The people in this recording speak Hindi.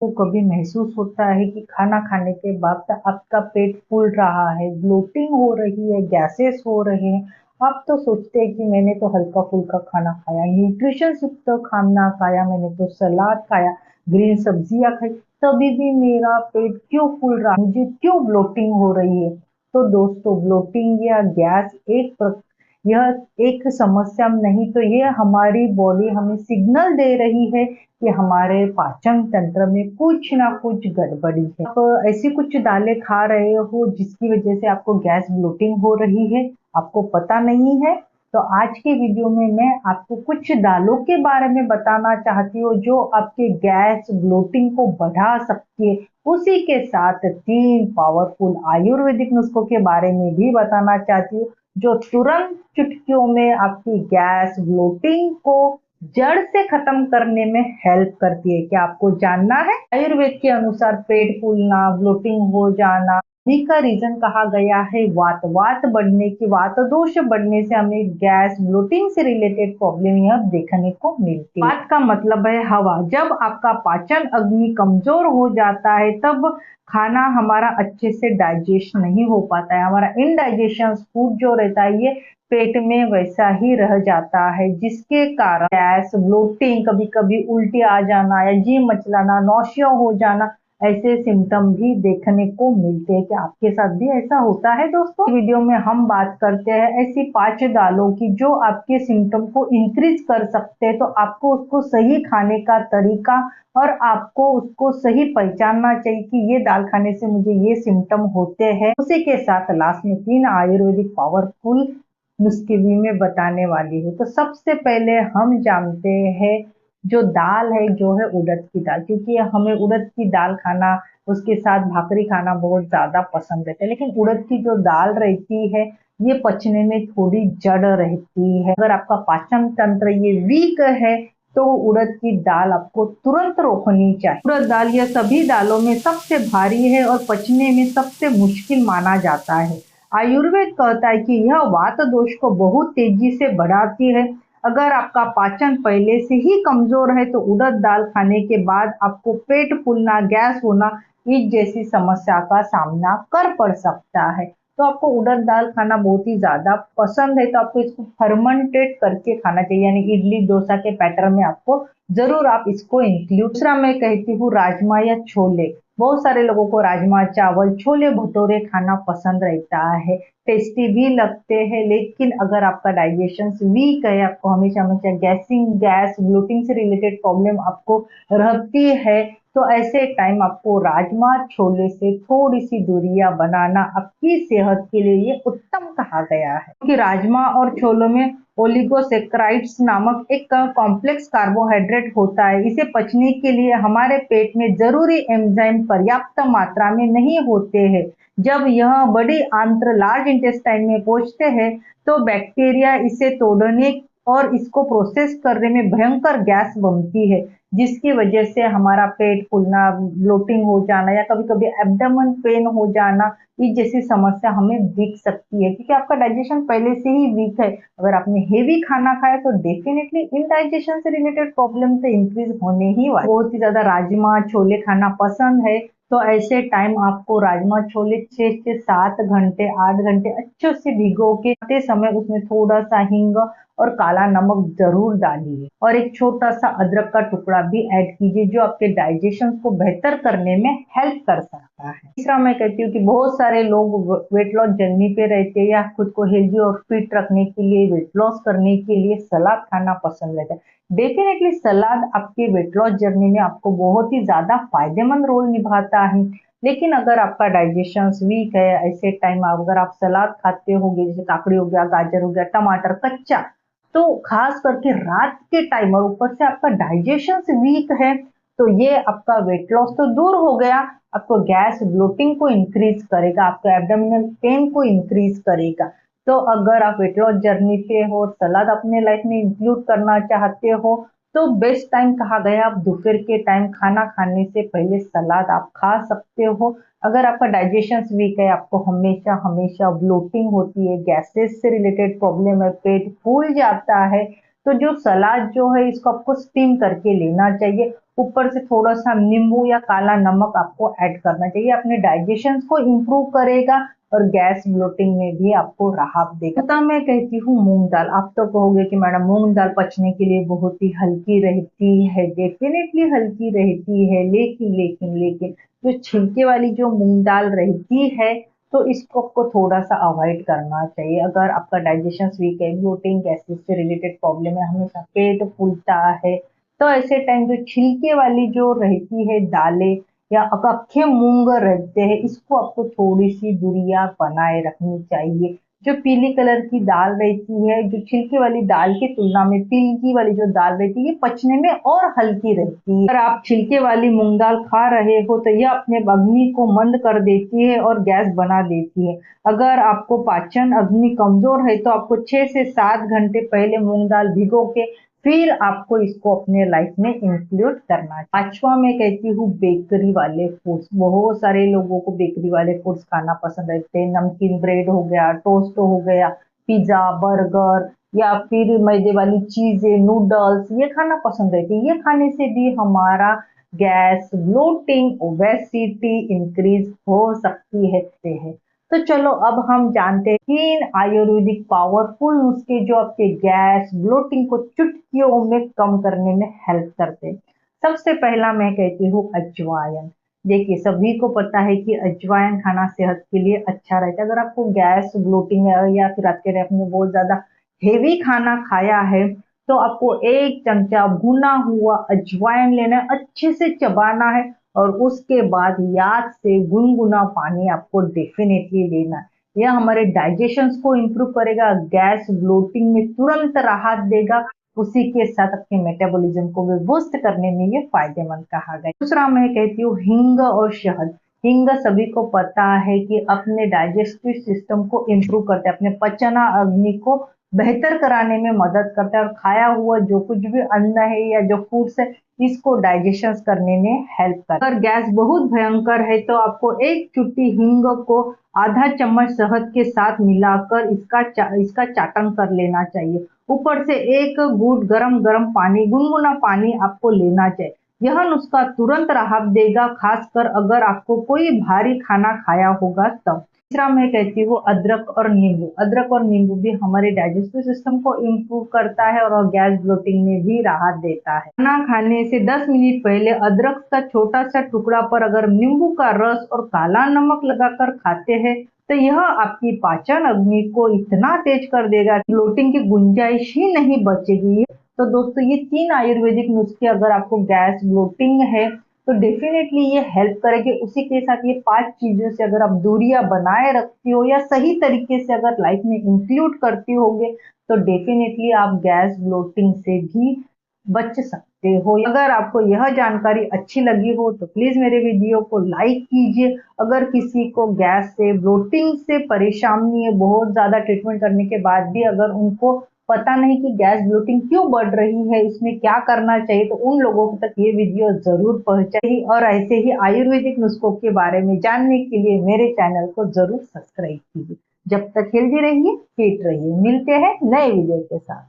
को कभी महसूस होता है कि खाना खाने के बाद आपका पेट फूल रहा है, ब्लोटिंग हो रही है, गैसेस हो रहे हैं। आप तो सोचते हैं कि मैंने तो हल्का फुल्का खाना खाया, न्यूट्रिशन युक्त खाना खाया, मैंने तो सलाद खाया, ग्रीन सब्जियां खाई, तभी भी मेरा पेट क्यों फूल रहा है, मुझे क्यों ब्लोटिंग हो रही है। तो दोस्तों, ब्लोटिंग या गैस यह एक समस्या नहीं, तो ये हमारी बॉडी हमें सिग्नल दे रही है कि हमारे पाचन तंत्र में कुछ ना कुछ गड़बड़ी है। आप ऐसी कुछ दालें खा रहे हो जिसकी वजह से आपको गैस ब्लोटिंग हो रही है, आपको पता नहीं है। तो आज के वीडियो में मैं आपको कुछ दालों के बारे में बताना चाहती हूँ जो आपके गैस ब्लोटिंग को बढ़ा सकती है। उसी के साथ 3 पावरफुल आयुर्वेदिक नुस्खों के बारे में भी बताना चाहती हूँ जो तुरंत चुटकियों में आपकी गैस ब्लोटिंग को जड़ से खत्म करने में हेल्प करती है। क्या आपको जानना है? आयुर्वेद के अनुसार पेट फूलना, ब्लोटिंग हो जाना, इन्हीं का रीजन कहा गया है वात बढ़ने की, वात दोष बढ़ने से हमें गैस ब्लोटिंग से रिलेटेड प्रॉब्लम यह देखने को मिलती है। वात का मतलब है हवा। जब आपका पाचन अग्नि कमजोर हो जाता है तब खाना हमारा अच्छे से डाइजेस्ट नहीं हो पाता है, हमारा इनडाइजेशन फूड जो रहता है ये पेट में वैसा ही रह जाता है, जिसके कारण गैस ब्लोटिंग, कभी कभी उल्टी आ जाना या जी मचलाना, नौशिया हो जाना, ऐसे सिम्टम भी देखने को मिलते हैं। क्या आपके साथ भी ऐसा होता है दोस्तों? वीडियो में हम बात करते हैं ऐसी 5 दालों की जो आपके सिम्टम को इंक्रीज कर सकते हैं। तो आपको उसको सही खाने का तरीका और आपको उसको सही पहचानना चाहिए कि ये दाल खाने से मुझे ये सिम्टम होते हैं। उसी के साथ लास्ट में 3 आयुर्वेदिक पावरफुल नुस्खे भी मैं बताने वाली हूँ। तो सबसे पहले हम जानते हैं जो दाल है, जो है उड़द की दाल, क्योंकि हमें उड़द की दाल खाना, उसके साथ भाकरी खाना बहुत ज्यादा पसंद रहता है। लेकिन उड़द की जो दाल रहती है ये पचने में थोड़ी जड़ रहती है। अगर आपका पाचन तंत्र ये वीक है तो उड़द की दाल आपको तुरंत रोकनी चाहिए। उड़द दाल यह सभी दालों में सबसे भारी है और पचने में सबसे मुश्किल माना जाता है। आयुर्वेद कहता है कि यह वात दोष को बहुत तेजी से बढ़ाती है। अगर आपका पाचन पहले से ही कमजोर है तो उड़द दाल खाने के बाद आपको पेट फूलना, गैस होना, इस जैसी समस्या का सामना कर पड़ सकता है। तो आपको उड़द दाल खाना बहुत ही ज्यादा पसंद है तो आपको इसको फर्मेंटेड करके खाना चाहिए, यानी इडली डोसा के पैटर्न में आपको जरूर आप इसको इंक्लूड। दूसरा मैं कहती हूँ राजमा या छोले। बहुत सारे लोगों को राजमा चावल, छोले भटूरे खाना पसंद रहता है, टेस्टी भी लगते हैं। लेकिन अगर आपका डाइजेशन वीक है, आपको हमेशा हमेशा गैस ब्लोटिंग से रिलेटेड प्रॉब्लम आपको रहती है, तो ऐसे टाइम आपको राजमा छोले से थोड़ी सी दूरियां बनाना आपकी सेहत के लिए ये उत्तम कहा गया है। क्योंकि राजमा और छोलों में ओलिगोसेक्राइड्स नामक एक कॉम्प्लेक्स कार्बोहाइड्रेट होता है। इसे पचने के लिए हमारे पेट में जरूरी एंजाइम पर्याप्त मात्रा में नहीं होते हैं। जब यह बड़ी आंत्र लार्ज इंटेस्टाइन में पहुंचते हैं तो बैक्टीरिया इसे तोड़ने और इसको प्रोसेस करने में भयंकर गैस बनती है, जिसकी वजह से हमारा पेट फूलना, ब्लोटिंग हो जाना या कभी कभी एब्डोमेन पेन हो जाना, इस जैसी समस्या हमें दिख सकती है। क्योंकि आपका डाइजेशन पहले से ही वीक है। अगर आपने हेवी खाना खाया तो डेफिनेटली इनडाइजेशन से रिलेटेड प्रॉब्लम तो इंक्रीज होने ही वाली। बहुत ही ज्यादा राजमा छोले खाना पसंद है तो ऐसे टाइम आपको राजमा छोले 6 से 7 घंटे, 8 घंटे अच्छे से भिगो के खाते समय उसमें थोड़ा सा हींग और काला नमक जरूर डालिए और एक छोटा सा अदरक का टुकड़ा भी ऐड कीजिए जो आपके डाइजेशन को बेहतर करने में हेल्प कर सकता है। तीसरा मैं कहती हूँ कि बहुत सारे लोग वेट लॉस जर्नी पे रहते हैं या खुद को हेल्दी और फिट रखने के लिए, वेट लॉस करने के लिए सलाद खाना पसंद रहता है। डेफिनेटली सलाद आपके वेट लॉस जर्नी में आपको बहुत ही ज्यादा फायदेमंद रोल निभाता है। लेकिन अगर आपका डाइजेशन वीक है, ऐसे टाइम अगर आप सलाद खाते होगे, जैसे काकड़ी हो गया, गाजर हो गया, टमाटर कच्चा, तो खास करके रात के टाइम और ऊपर से आपका डाइजेशन वीक है तो ये आपका वेट लॉस तो दूर हो गया, आपको गैस ब्लोटिंग को इंक्रीज करेगा, आपको एब्डोमिनल पेन को इंक्रीज करेगा। तो अगर आप वेट लॉस जर्नी पे हो और सलाद अपने लाइफ में इंक्लूड करना चाहते हो तो बेस्ट टाइम कहा गया आप दोपहर के टाइम खाना खाने से पहले सलाद आप खा सकते हो। अगर आपका डाइजेशन वीक है, आपको हमेशा हमेशा ब्लोटिंग होती है, गैसेस से रिलेटेड प्रॉब्लम है, पेट फूल जाता है, तो जो सलाद जो है इसको आपको स्टीम करके लेना चाहिए। ऊपर से थोड़ा सा नींबू या काला नमक आपको ऐड करना चाहिए, अपने डाइजेशन को इम्प्रूव करेगा और गैस ब्लोटिंग में भी आपको राहत देगा। तो मैं कहती हूँ मूंग दाल। आप तो कहोगे कि मैडम मूंग दाल पचने के लिए बहुत ही हल्की रहती है। डेफिनेटली हल्की रहती है, लेकिन लेकिन लेकिन जो छिलके वाली जो मूंग दाल रहती है तो इसको आपको थोड़ा सा अवॉइड करना चाहिए। अगर आपका डाइजेशन वीक है, ब्लोटिंग गैसेस से रिलेटेड प्रॉब्लम है, हमेशा पेट फूलता है, तो ऐसे टाइम जो छिलके वाली जो रहती है दालें या अकखे मूंग रहते हैं, इसको आपको थोड़ी सी दूरियां बनाए रखनी चाहिए। जो पीली कलर की दाल रहती है, जो छिलके वाली दाल की तुलना में पीली वाली जो दाल रहती है, ये पचने में और हल्की रहती है। अगर आप छिलके वाली मूंग दाल खा रहे हो तो यह अपने अग्नि को मंद कर देती है और गैस बना देती है। अगर आपको पाचन अग्नि कमजोर है तो आपको 6 से 7 घंटे पहले मूंग दाल भिगो के फिर आपको इसको अपने लाइफ में इंक्लूड करना है। पांचवा मैं कहती हूँ बेकरी वाले फूड्स। बहुत सारे लोगों को बेकरी वाले फूड्स खाना पसंद रहते हैं। नमकीन ब्रेड हो गया, टोस्ट हो गया, पिज्जा, बर्गर या फिर मैदे वाली चीजें, नूडल्स, ये खाना पसंद रहती है। ये खाने से भी हमारा गैस, ब्लोटिंग, ओबेसिटी इंक्रीज हो सकती है। तो चलो अब हम जानते हैं 3 आयुर्वेदिक पावरफुल नुस्खे जो आपके गैस, ब्लोटिंग को चुटकियों में कम करने में हेल्प करते हैं। सबसे पहला मैं कहती हूँ अजवाइन। देखिए सभी को पता है कि अजवाइन खाना सेहत के लिए अच्छा रहता है। अगर आपको गैस, ब्लोटिंग है या फिर आपके आपने बहुत ज्यादा हेवी खाना खाया है तो आपको 1 चमचा भुना हुआ अजवाइन लेना है, अच्छे से चबाना है और उसके बाद याद से गुनगुना पानी आपको डेफिनेटली लेना है। यह हमारे डाइजेशन को इम्प्रूव करेगा, गैस ब्लोटिंग में तुरंत राहत देगा, उसी के साथ आपके मेटाबॉलिज्म को भी बूस्ट करने में ये फायदेमंद कहा गया। दूसरा मैं कहती हूँ हींग और शहद। हींग सभी को पता है कि अपने डाइजेस्टिव सिस्टम को इम्प्रूव करते हैं, अपने पचना अग्नि को बेहतर कराने में मदद करता है और खाया हुआ जो कुछ भी अन्न है या जो फूड्स है इसको डाइजेशन करने में हेल्प करता है। अगर गैस बहुत भयंकर है तो आपको 1 चुटकी हींग को आधा चम्मच शहद के साथ मिलाकर इसका चाटन कर लेना चाहिए। ऊपर से 1 घूंट गरम गरम पानी, गुनगुना पानी आपको लेना चाहिए। यह नुस्खा तुरंत राहत देगा, खासकर अगर आपको कोई भारी खाना खाया होगा तब। तीसरा मैं कहती हूँ अदरक और नींबू। अदरक और नींबू भी हमारे डाइजेस्टिव सिस्टम को इम्प्रूव करता है और गैस ब्लोटिंग में भी राहत देता है। खाना खाने से 10 मिनट पहले अदरक का छोटा सा टुकड़ा पर अगर नींबू का रस और काला नमक लगाकर खाते हैं तो यह आपकी पाचन अग्नि को इतना तेज कर देगा कि ब्लोटिंग की गुंजाइश ही नहीं बचेगी। तो दोस्तों ये 3 आयुर्वेदिक नुस्खे अगर आपको गैस, ब्लोटिंग है तो डेफिनेटली ये हेल्प करेगी। उसी के साथ ये 5 चीजों से अगर आप दूरियां बनाए रखती हो या सही तरीके से अगर लाइफ में इंक्लूड करती होगे तो डेफिनेटली आप गैस, ब्लोटिंग से भी बच सकते हो। अगर आपको यह जानकारी अच्छी लगी हो तो प्लीज मेरे वीडियो को लाइक कीजिए। अगर किसी को गैस से, ब्लोटिंग से परेशानी है, बहुत ज्यादा ट्रीटमेंट करने के बाद भी अगर उनको पता नहीं कि गैस ब्लोटिंग क्यों बढ़ रही है, इसमें क्या करना चाहिए, तो उन लोगों तक ये वीडियो जरूर पहुंचाइए और ऐसे ही आयुर्वेदिक नुस्खों के बारे में जानने के लिए मेरे चैनल को जरूर सब्सक्राइब कीजिए। जब तक हेल्दी रहिए, फिट रहिए। मिलते हैं नए वीडियो के साथ।